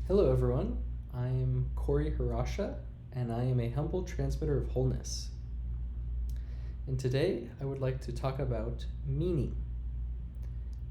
Hello, everyone. I am Corey Harasha, and I am a humble transmitter of wholeness. And today I would like to talk about meaning.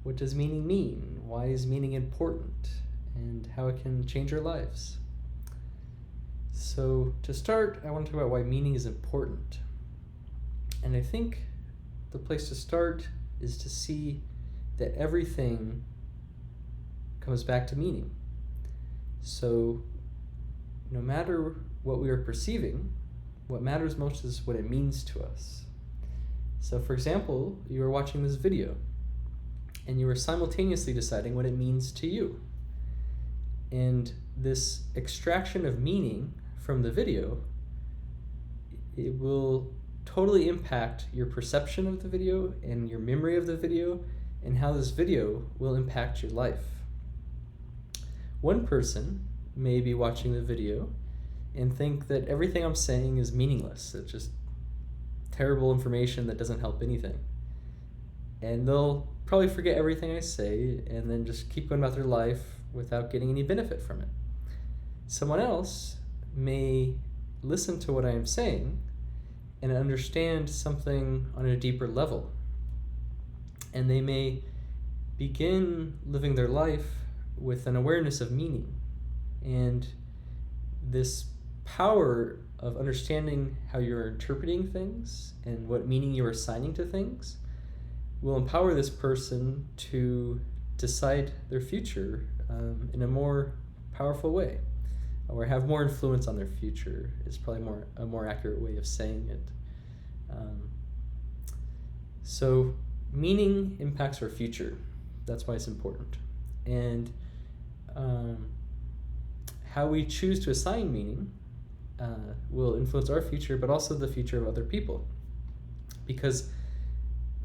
What does meaning mean? Why is meaning important? And how it can change our lives. So, to start, I want to talk about why meaning is important. And I think the place to start is to see that everything comes back to meaning. So, no matter what we are perceiving, what matters most is what it means to us. So, for example, you are watching this video, and you are simultaneously deciding what it means to you. And this extraction of meaning from the video, it will totally impact your perception of the video and your memory of the video and how this video will impact your life. One person may be watching the video and think that everything I'm saying is meaningless. It's just terrible information that doesn't help anything. And they'll probably forget everything I say and then just keep going about their life without getting any benefit from it. Someone else may listen to what I am saying and understand something on a deeper level. And they may begin living their life with an awareness of meaning. And this power of understanding how you're interpreting things and what meaning you're assigning to things will empower this person to decide their future in a more powerful way, or have more influence on their future is probably a more accurate way of saying it. So meaning impacts our future. That's why it's important. And how we choose to assign meaning will influence our future, but also the future of other people. Because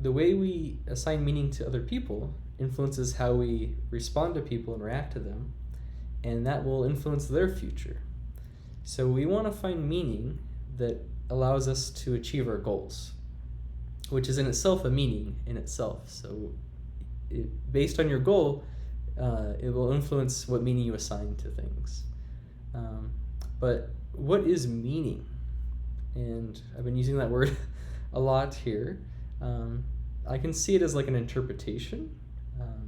the way we assign meaning to other people influences how we respond to people and react to them, and that will influence their future. So we want to find meaning that allows us to achieve our goals, which is in itself a meaning in itself. So based on your goal, it will influence what meaning you assign to things. But what is meaning? And I've been using that word a lot here. I can see it as like an interpretation.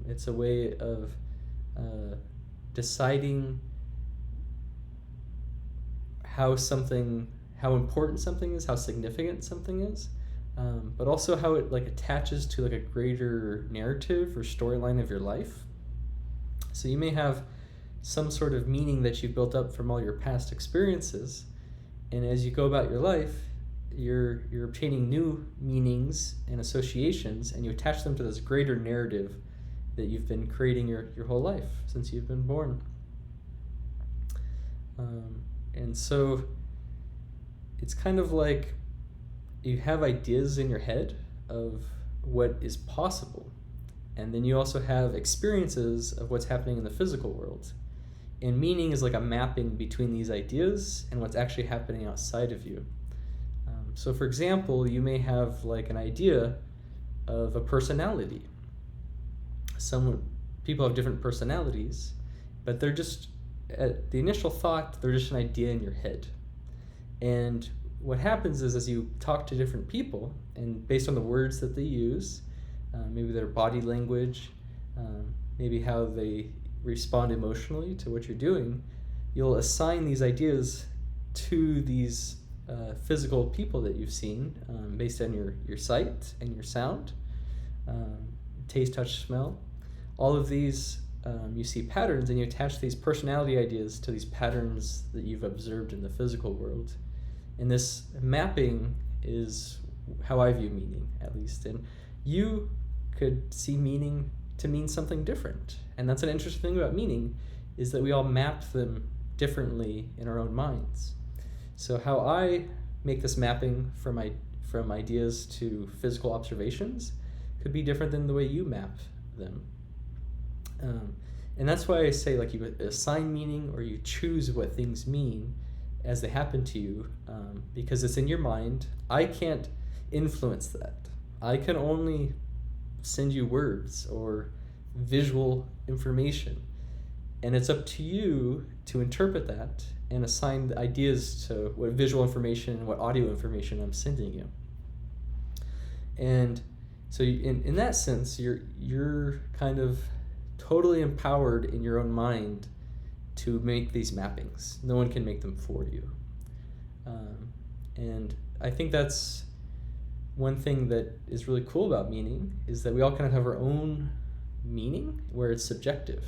It's a way of deciding how important something is, how significant something is, but also how it like attaches to like a greater narrative or storyline of your life. So you may have some sort of meaning that you've built up from all your past experiences, and as you go about your life, you're obtaining new meanings and associations, and you attach them to this greater narrative that you've been creating your whole life since you've been born. And so it's kind of like you have ideas in your head of what is possible, and then you also have experiences of what's happening in the physical world. And meaning is like a mapping between these ideas and what's actually happening outside of you. So for example, you may have like an idea of a personality. Some people have different personalities, but they're just, at the initial thought, they're just an idea in your head. And what happens is as you talk to different people, and based on the words that they use, maybe their body language, maybe how they respond emotionally to what you're doing, you'll assign these ideas to these physical people that you've seen based on your sight and your sound, taste, touch, smell. All of these, you see patterns, and you attach these personality ideas to these patterns that you've observed in the physical world. And this mapping is how I view meaning, at least. And you could see meaning to mean something different. And that's an interesting thing about meaning, is that we all map them differently in our own minds. So how I make this mapping from ideas to physical observations could be different than the way you map them. And that's why I say like you assign meaning, or you choose what things mean as they happen to you, because it's in your mind. I can't influence that. I can only send you words or visual information. And it's up to you to interpret that and assign the ideas to what visual information and what audio information I'm sending you. And so in that sense, you're kind of totally empowered in your own mind to make these mappings. No one can make them for you. And I think that's one thing that is really cool about meaning, is that we all kind of have our own meaning where it's subjective.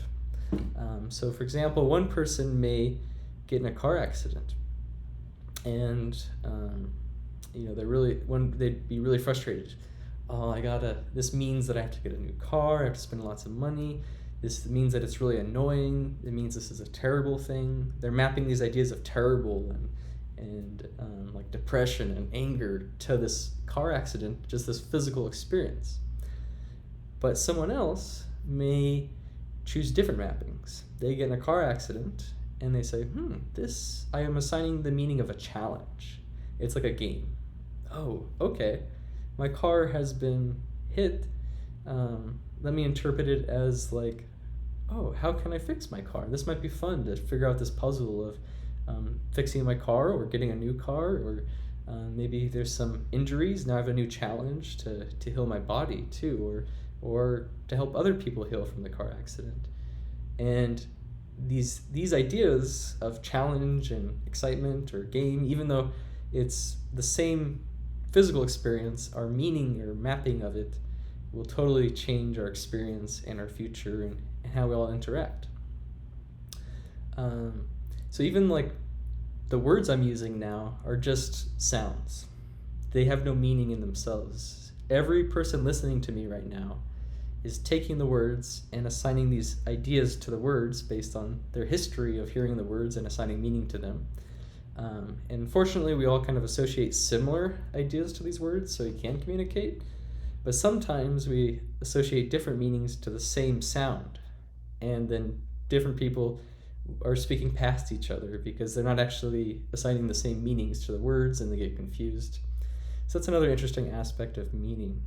So for example, one person may get in a car accident and they'd be really frustrated. Oh, this means that I have to get a new car, I have to spend lots of money, this means that it's really annoying, it means this is a terrible thing. They're mapping these ideas of terrible and like depression and anger to this car accident, just this physical experience. But someone else may choose different mappings. They get in a car accident and they say, I am assigning the meaning of a challenge. It's like a game. Oh, okay. My car has been hit. Let me interpret it as like, oh, how can I fix my car? This might be fun to figure out this puzzle of fixing my car or getting a new car, or maybe there's some injuries. Now I have a new challenge to heal my body too, or to help other people heal from the car accident. And these ideas of challenge and excitement or game, even though it's the same physical experience, our meaning or mapping of it will totally change our experience and our future and how we all interact. So even like the words I'm using now are just sounds. They have no meaning in themselves. Every person listening to me right now is taking the words and assigning these ideas to the words based on their history of hearing the words and assigning meaning to them. And fortunately, we all kind of associate similar ideas to these words, so we can communicate. But sometimes we associate different meanings to the same sound, and then different people are speaking past each other because they're not actually assigning the same meanings to the words, and they get confused. So that's another interesting aspect of meaning.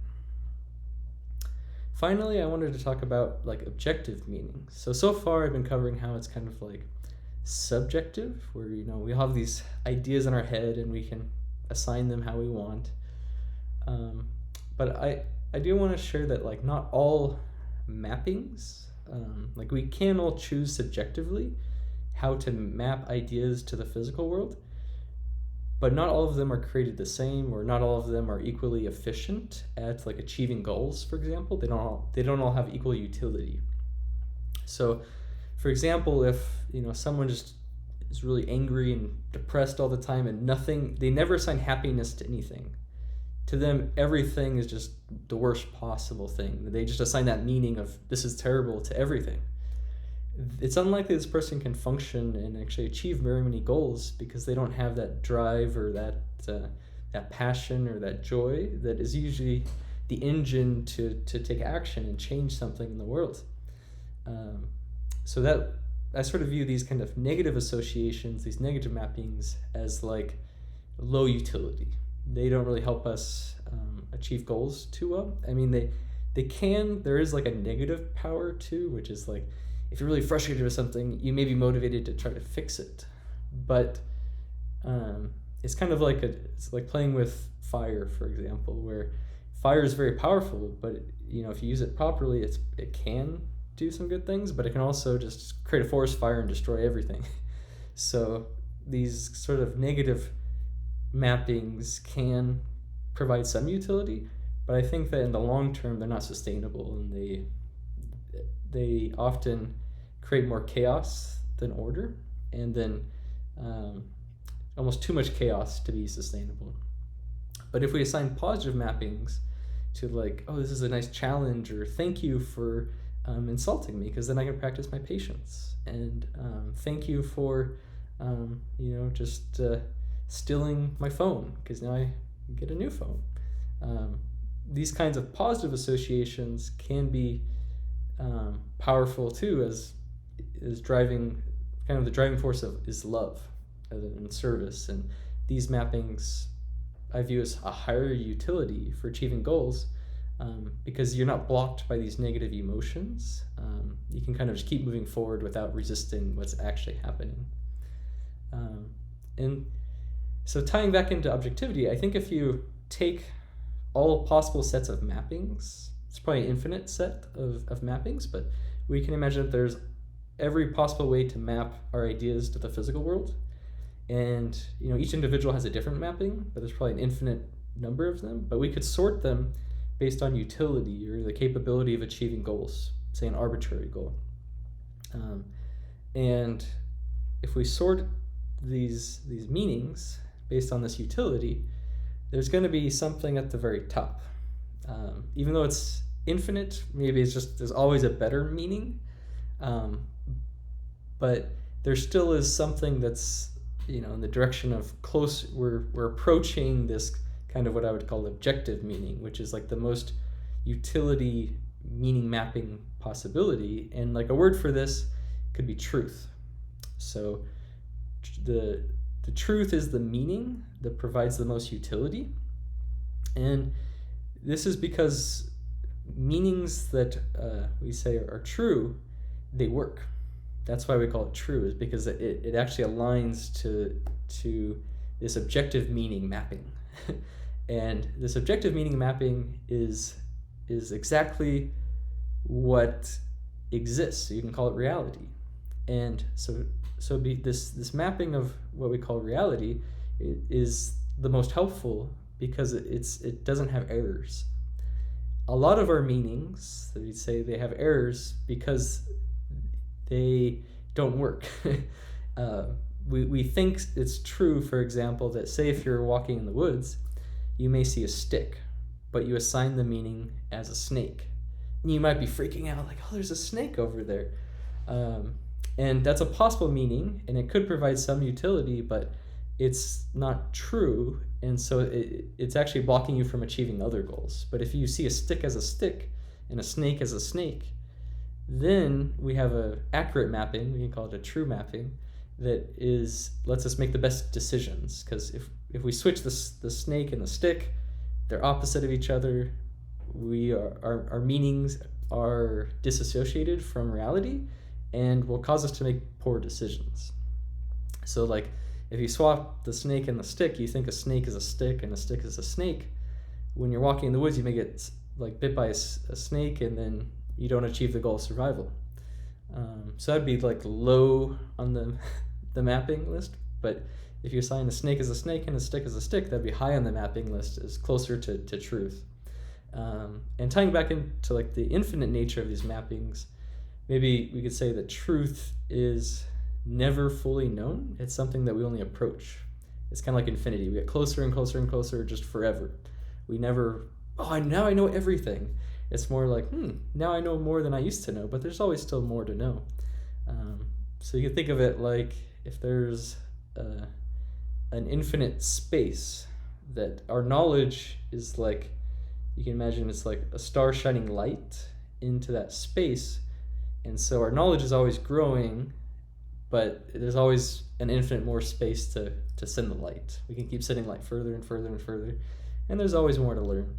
Finally, I wanted to talk about like objective meaning. So far I've been covering how it's kind of like subjective, where we have these ideas in our head and we can assign them how we want. But I do want to share that like not all mappings, like we can all choose subjectively how to map ideas to the physical world, but not all of them are created the same, or not all of them are equally efficient at like achieving goals. For example, they don't all have equal utility. So for example, if someone just is really angry and depressed all the time and they never assign happiness to anything. To them, everything is just the worst possible thing. They just assign that meaning of this is terrible to everything. It's unlikely this person can function and actually achieve very many goals because they don't have that drive or that passion or that joy that is usually the engine to take action and change something in the world. So that I sort of view these kind of negative associations, these negative mappings, as like low utility. They don't really help us achieve goals too well. I mean, they can. There is like a negative power too, which is like if you're really frustrated with something, you may be motivated to try to fix it. But it's kind of like it's like playing with fire, for example, where fire is very powerful, but if you use it properly, it can do some good things, but it can also just create a forest fire and destroy everything. So these sort of negative mappings can provide some utility, but I think that in the long term they're not sustainable, and they often create more chaos than order, and then almost too much chaos to be sustainable. But if we assign positive mappings to like, oh, this is a nice challenge, or thank you for insulting me, because then I can practice my patience, and thank you for just stealing my phone, because now I get a new phone. These kinds of positive associations can be powerful too, as driving, kind of the driving force is love and service, and these mappings I view as a higher utility for achieving goals, because you're not blocked by these negative emotions. You can kind of just keep moving forward without resisting what's actually happening. And so tying back into objectivity, I think if you take all possible sets of mappings, it's probably an infinite set of mappings, but we can imagine that there's every possible way to map our ideas to the physical world. And each individual has a different mapping, but there's probably an infinite number of them. But we could sort them based on utility or the capability of achieving goals, say an arbitrary goal. And if we sort these meanings based on this utility, there's going to be something at the very top. Even though it's infinite, maybe it's just there's always a better meaning, but there still is something that's in the direction of close. We're approaching this kind of what I would call objective meaning, which is like the most utility meaning mapping possibility. And like a word for this could be truth. So the truth is the meaning that provides the most utility. And this is because meanings that we say are true, they work. That's why we call it true, is because it actually aligns to this objective meaning mapping. And this objective meaning mapping is exactly what exists. So you can call it reality. And so this mapping of what we call reality is the most helpful because it doesn't have errors. A lot of our meanings, that we say they have errors because they don't work. We think it's true, for example, that say if you're walking in the woods, you may see a stick, but you assign the meaning as a snake. And you might be freaking out like, oh, there's a snake over there. And that's a possible meaning, and it could provide some utility, but it's not true, and so it's actually blocking you from achieving other goals. But if you see a stick as a stick and a snake as a snake, then we have an accurate mapping, we can call it a true mapping, that lets us make the best decisions. Because if we switch the snake and the stick, they're opposite of each other. Our meanings are disassociated from reality and will cause us to make poor decisions. So like if you swap the snake and the stick, you think a snake is a stick and a stick is a snake. When you're walking in the woods, you may get like bit by a snake, and then you don't achieve the goal of survival. So that'd be like low on the mapping list. But if you assign a snake as a snake and a stick as a stick, that'd be high on the mapping list, is closer to truth. And tying back into like the infinite nature of these mappings, maybe we could say that truth is never fully known. It's something that we only approach. It's kind of like infinity. We get closer and closer and closer just forever. We never, now I know everything. It's more like, now I know more than I used to know, but there's always still more to know. So you can think of it like if there's an infinite space, that our knowledge is like, you can imagine it's like a star shining light into that space. And so our knowledge is always growing, but there's always an infinite more space to send the light. We can keep sending light further and further and further, and there's always more to learn.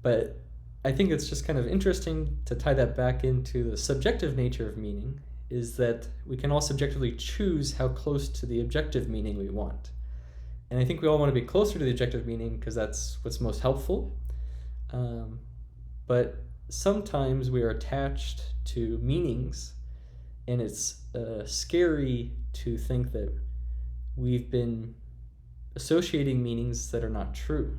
But I think it's just kind of interesting to tie that back into the subjective nature of meaning, is that we can all subjectively choose how close to the objective meaning we want. And I think we all want to be closer to the objective meaning because that's what's most helpful. But sometimes we are attached to meanings, and it's scary to think that we've been associating meanings that are not true.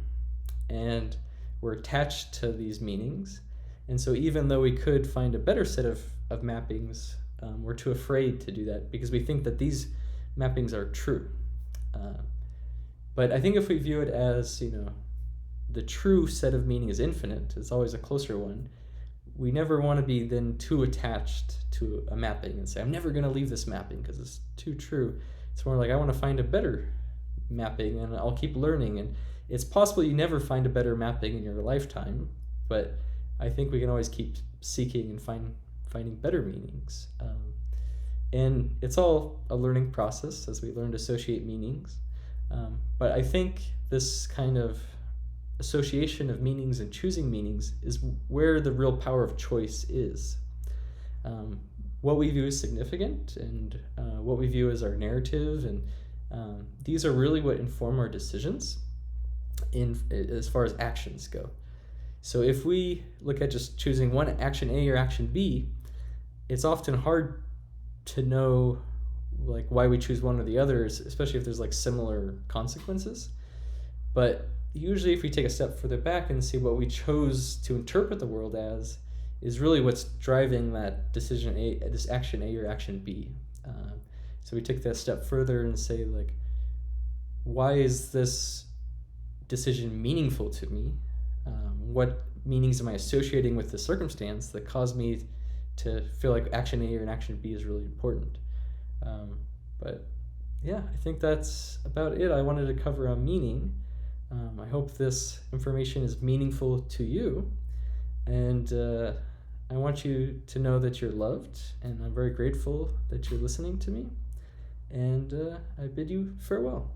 And we're attached to these meanings. And so even though we could find a better set of mappings, we're too afraid to do that because we think that these mappings are true. But I think if we view it as, the true set of meaning is infinite, it's always a closer one, we never want to be then too attached to a mapping and say, I'm never going to leave this mapping because it's too true. It's more like, I want to find a better mapping and I'll keep learning. And it's possible you never find a better mapping in your lifetime, but I think we can always keep seeking and finding better meanings. And it's all a learning process as we learn to associate meanings. But I think this kind of association of meanings and choosing meanings is where the real power of choice is. What we view as significant and what we view as our narrative, and these are really what inform our decisions as far as actions go. So if we look at just choosing one action A or action B, it's often hard to know like why we choose one or the others, especially if there's like similar consequences. But usually if we take a step further back and see what we chose to interpret the world as is really what's driving that decision A, this action A or action B. So we take that step further and say like, why is this decision meaningful to me? What meanings am I associating with the circumstance that caused me to feel like action A or an action B is really important? But yeah, I think that's about it I wanted to cover on meaning. I hope this information is meaningful to you, and I want you to know that you're loved, and I'm very grateful that you're listening to me, and I bid you farewell.